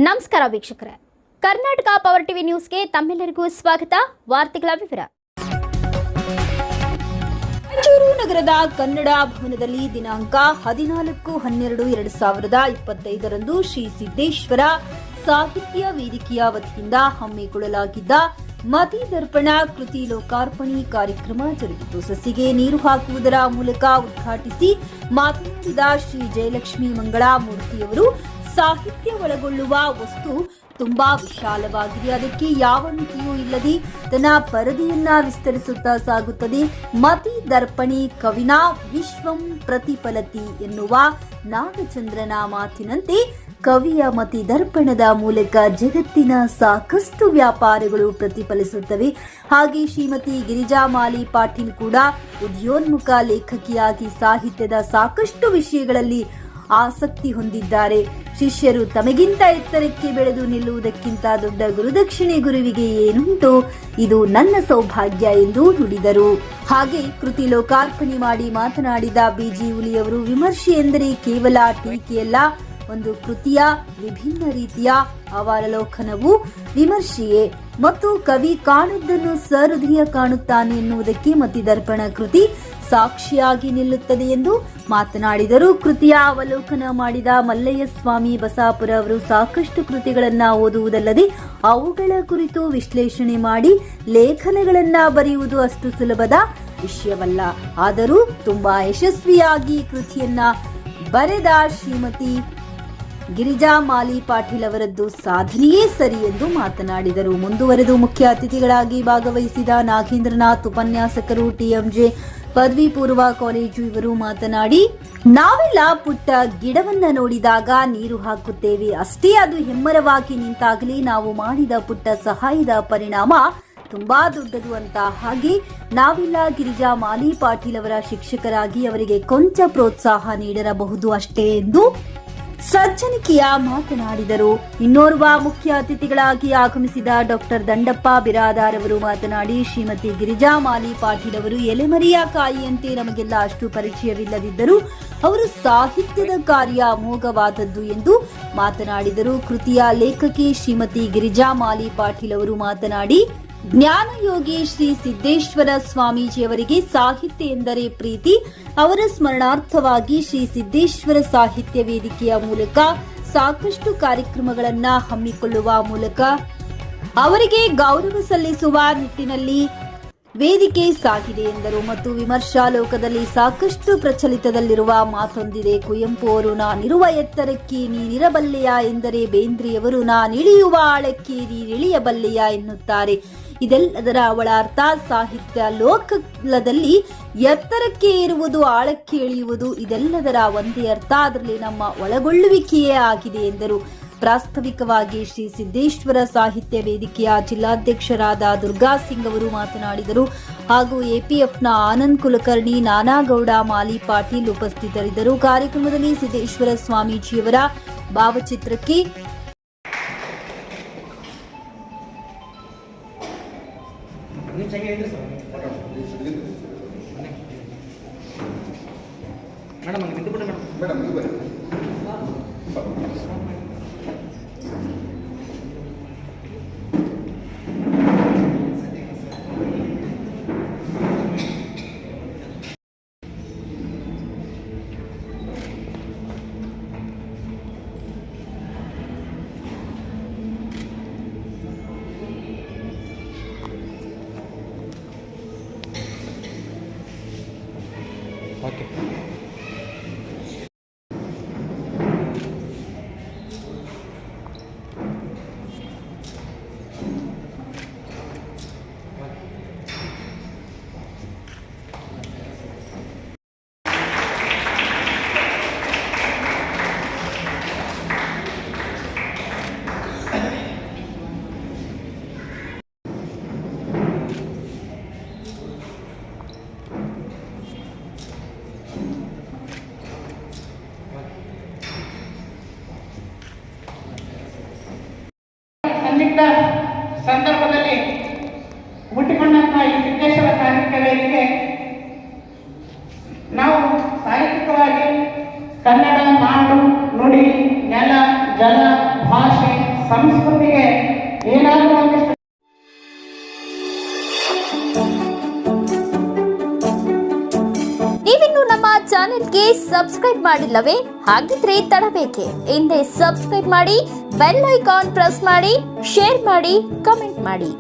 ನಮಸ್ಕಾರ ವೀಕ್ಷಕರೇ, Karnataka power TV ನ್ಯೂಸ್ಗೆ ತಮ್ಮೆಲ್ಲರಿಗೂ ಸ್ವಾಗತ. ವಾರ್ತೆಗಳ ವಿವರ. ರಾಯಚೂರು ನಗರದ ಕನ್ನಡ ಭವನದಲ್ಲಿ ದಿನಾಂಕ 14/12/2025 ಶ್ರೀ ಸಿದ್ದೇಶ್ವರ ಸಾಹಿತ್ಯ ವೇದಿಕೆಯ ವತಿಯಿಂದ ಹಮ್ಮಿಕೊಳ್ಳಲಾಗಿದ್ದ ಮತಿ ದರ್ಪಣ ಕೃತಿ ಲೋಕಾರ್ಪಣೆ ಕಾರ್ಯಕ್ರಮ ಜರುಗಿತು. ಸಸಿಗೆ ನೀರು ಹಾಕುವುದರ ಮೂಲಕ ಉದ್ಘಾಟಿಸಿ ಮಾತನಾಡಿದ ಶ್ರೀ ಜಯಲಕ್ಷ್ಮಿ ಮಂಗಳಾ ಮೂರ್ತಿಯವರು, ಸಾಹಿತ್ಯ ಒಳಗೊಳ್ಳುವ ವಸ್ತು ತುಂಬಾ ವಿಶಾಲವಾಗಿದೆ. ಅದಕ್ಕೆ ಯಾವ ಮಿತಿಯೂ ಇಲ್ಲದೆ ತನ್ನ ಪರದೆಯನ್ನ ವಿಸ್ತರಿಸುತ್ತಾ ಸಾಗುತ್ತದೆ. ಮತಿ ದರ್ಪಣಿ ಕವಿನಾ ವಿಶ್ವಂ ಪ್ರತಿಫಲತಿ ಎನ್ನುವ ನಾಗಚಂದ್ರನ ಮಾತಿನಂತೆ ಕವಿಯ ಮತಿ ದರ್ಪಣದ ಮೂಲಕ ಜಗತ್ತಿನ ಸಾಕಷ್ಟು ವ್ಯಾಪಾರಗಳು ಪ್ರತಿಫಲಿಸುತ್ತವೆ. ಹಾಗೆ ಶ್ರೀಮತಿ ಗಿರಿಜಾ ಮಾಲಿ ಪಾಟೀಲ್ ಕೂಡ ಉದಯೋನ್ಮುಖ ಲೇಖಕಿಯಾಗಿ ಸಾಹಿತ್ಯದ ಸಾಕಷ್ಟು ವಿಷಯಗಳಲ್ಲಿ ಆಸಕ್ತಿ ಹೊಂದಿದ್ದಾರೆ. ಶಿಷ್ಯರು ತಮಗಿಂತ ಎತ್ತರಕ್ಕೆ ಬೆಳೆದು ನಿಲ್ಲುವುದಕ್ಕಿಂತ ದೊಡ್ಡ ಗುರುದಕ್ಷಿಣೆ ಗುರುವಿಗೆ ಏನುಂಟು, ಇದು ನನ್ನ ಸೌಭಾಗ್ಯ ಎಂದು ನುಡಿದರು. ಹಾಗೆ ಕೃತಿ ಲೋಕಾರ್ಪಣೆ ಮಾಡಿ ಮಾತನಾಡಿದ ಬಿಜಿ ಹುಲಿಯವರು, ವಿಮರ್ಶೆ ಎಂದರೆ ಕೇವಲ ಟೀಕೆಯಲ್ಲ, ಒಂದು ಕೃತಿಯ ವಿಭಿನ್ನ ರೀತಿಯ ಅವಲೋಕನವು ವಿಮರ್ಶೆಯೇ ಮತ್ತು ಕವಿ ಕಾಣುವುದನ್ನು ಸಹೃದಯ ಕಾಣುತ್ತಾನೆ ಎನ್ನುವುದಕ್ಕೆ ಮತಿ ದರ್ಪಣ ಕೃತಿ ಸಾಕ್ಷಿಯಾಗಿ ನಿಲ್ಲುತ್ತದೆ ಎಂದು ಮಾತನಾಡಿದರು. ಕೃತಿಯ ಅವಲೋಕನ ಮಾಡಿದ ಮಲ್ಲಯ್ಯ ಸ್ವಾಮಿ ಬಸಾಪುರ ಅವರು, ಸಾಕಷ್ಟು ಕೃತಿಗಳನ್ನ ಓದುವುದಲ್ಲದೆ ಅವುಗಳ ಕುರಿತು ವಿಶ್ಲೇಷಣೆ ಮಾಡಿ ಲೇಖನಗಳನ್ನ ಬರೆಯುವುದು ಅಷ್ಟು ಸುಲಭದ ವಿಷಯವಲ್ಲ. ಆದರೂ ತುಂಬಾ ಯಶಸ್ವಿಯಾಗಿ ಕೃತಿಯನ್ನ ಬರೆದ ಶ್ರೀಮತಿ ಗಿರಿಜಾ ಮಾಲಿ ಪಾಟೀಲ್ ಅವರದ್ದು ಸಾಧನೆಯೇ ಸರಿ ಎಂದು ಮಾತನಾಡಿದರು. ಮುಂದುವರೆದು ಮುಖ್ಯ ಅತಿಥಿಗಳಾಗಿ ಭಾಗವಹಿಸಿದ ನಾಗೇಂದ್ರನಾಥ್ ಉಪನ್ಯಾಸಕರು, ಟಿಎಂಜೆ ಪದವಿ ಪೂರ್ವ ಕಾಲೇಜು ಇವರು ಮಾತನಾಡಿ, ನಾವೆಲ್ಲ ಪುಟ್ಟ ಗಿಡವನ್ನ ನೋಡಿದಾಗ ನೀರು ಹಾಕುತ್ತೇವೆ ಅಷ್ಟೇ, ಅದು ಹೆಮ್ಮರವಾಗಿ ನಿಂತಾಗಲಿ ನಾವು ಮಾಡಿದ ಪುಟ್ಟ ಸಹಾಯದ ಪರಿಣಾಮ ತುಂಬಾ ದೊಡ್ಡದು ಅಂತ. ಹಾಗೆ ನಾವೆಲ್ಲ ಗಿರಿಜಾ ಮಾಲಿ ಪಾಟೀಲ್ ಅವರ ಶಿಕ್ಷಕರಾಗಿ ಅವರಿಗೆ ಕೊಂಚ ಪ್ರೋತ್ಸಾಹ ನೀಡಿರಬಹುದು ಅಷ್ಟೇ ಎಂದು ಸಜ್ಜನಿಕೆಯ ಮಾತನಾಡಿದರು. ಇನ್ನೋರ್ವ ಮುಖ್ಯ ಅತಿಥಿಗಳಾಗಿ ಆಗಮಿಸಿದ ಡಾಕ್ಟರ್ ದಂಡಪ್ಪ ಬಿರಾದಾರ್ ಅವರು ಮಾತನಾಡಿ, ಶ್ರೀಮತಿ ಗಿರಿಜಾ ಮಾಲಿ ಪಾಟೀಲ್ ಅವರು ಎಲೆಮರಿಯ ಕಾಯಿಯಂತೆ ನಮಗೆಲ್ಲ ಅಷ್ಟು ಪರಿಚಯವಿಲ್ಲದಿದ್ದರೂ ಅವರು ಸಾಹಿತ್ಯದ ಕಾರ್ಯ ಅಮೋಘವಾದದ್ದು ಎಂದು ಮಾತನಾಡಿದರು. ಕೃತಿಯ ಲೇಖಕಿ ಶ್ರೀಮತಿ ಗಿರಿಜಾ ಮಾಲಿ ಪಾಟೀಲ್ ಅವರು ಮಾತನಾಡಿ, ಜ್ಞಾನಯೋಗಿ ಶ್ರೀ ಸಿದ್ದೇಶ್ವರ ಸ್ವಾಮೀಜಿಯವರಿಗೆ ಸಾಹಿತ್ಯ ಎಂದರೆ ಪ್ರೀತಿ. ಅವರ ಸ್ಮರಣಾರ್ಥವಾಗಿ ಶ್ರೀ ಸಿದ್ದೇಶ್ವರ ಸಾಹಿತ್ಯ ವೇದಿಕೆಯ ಮೂಲಕ ಸಾಕಷ್ಟು ಕಾರ್ಯಕ್ರಮಗಳನ್ನ ಹಮ್ಮಿಕೊಳ್ಳುವ ಮೂಲಕ ಅವರಿಗೆ ಗೌರವ ಸಲ್ಲಿಸುವ ನಿಟ್ಟಿನಲ್ಲಿ ವೇದಿಕೆ ಸಾಗಿದೆ ಎಂದರು. ಮತ್ತು ವಿಮರ್ಶಾ ಲೋಕದಲ್ಲಿ ಸಾಕಷ್ಟು ಪ್ರಚಲಿತದಲ್ಲಿರುವ ಮಾತೊಂದಿದೆ. ಕುವೆಂಪು ಅವರು, ನಾನಿರುವ ಎತ್ತರಕ್ಕೆ ನೀನಿರಬಲ್ಲೆಯ ಎಂದರೆ ಬೇಂದ್ರೆಯವರು, ನಾನಿಳಿಯುವ ಆಳಕ್ಕೆ ನೀನಿಳಿಯಬಲ್ಲೆಯ ಎನ್ನುತ್ತಾರೆ. ಇದೆಲ್ಲದರ ಅವಳ ಅರ್ಥ ಸಾಹಿತ್ಯ ಲೋಕದಲ್ಲಿ ಎತ್ತರಕ್ಕೆ ಏರುವುದು, ಆಳಕ್ಕೆ ಇಳಿಯುವುದು, ಇದೆಲ್ಲದರ ಒಂದೇ ಅರ್ಥ. ಅದರಲ್ಲಿ ನಮ್ಮ ಒಳಗೊಳ್ಳುವಿಕೆಯೇ ಆಗಿದೆ ಎಂದರು. ಪ್ರಾಸ್ತಾವಿಕವಾಗಿ ಶ್ರೀ ಸಿದ್ದೇಶ್ವರ ಸಾಹಿತ್ಯ ವೇದಿಕೆಯ ಜಿಲ್ಲಾಧ್ಯಕ್ಷರಾದ ದುರ್ಗಾ ಸಿಂಗ್ ಅವರು ಮಾತನಾಡಿದರು. ಹಾಗೂ ಎಪಿಎಫ್ನ ಆನಂದ್ ಕುಲಕರ್ಣಿ, ನಾನಾಗೌಡ ಮಾಲಿ ಪಾಟೀಲ್ ಉಪಸ್ಥಿತರಿದ್ದರು. ಕಾರ್ಯಕ್ರಮದಲ್ಲಿ ಸಿದ್ದೇಶ್ವರ ಸ್ವಾಮೀಜಿಯವರ ಭಾವಚಿತ್ರಕ್ಕೆ ಓಕೆ. ಸಂದಿಗ್ಧ ಸಂದರ್ಭದಲ್ಲಿ ಹುಟ್ಟಿಕೊಂಡಂತಹ ಈ ಸಿದ್ದೇಶ್ವರ ಸಾಹಿತ್ಯ ವೇದಿಕೆ ನಾವು ಸಾಹಿತ್ಯಿಕವಾಗಿ ಕನ್ನಡ ನಾಡು ನುಡಿ ನೆಲ ಜಲ ಭಾಷೆ ಚಾನೆಲ್ಗೆ ಸಬ್ಸ್ಕ್ರೈಬ್ ಮಾಡಿಲ್ಲವೇ? ಹಾಗಿದ್ರೆ ತಡಬೇಕೆ? ಹಿಂದೆ ಸಬ್ಸ್ಕ್ರೈಬ್ ಮಾಡಿ, ಬೆಲ್ ಐಕಾನ್ ಪ್ರೆಸ್ ಮಾಡಿ, ಶೇರ್ ಮಾಡಿ, ಕಮೆಂಟ್ ಮಾಡಿ.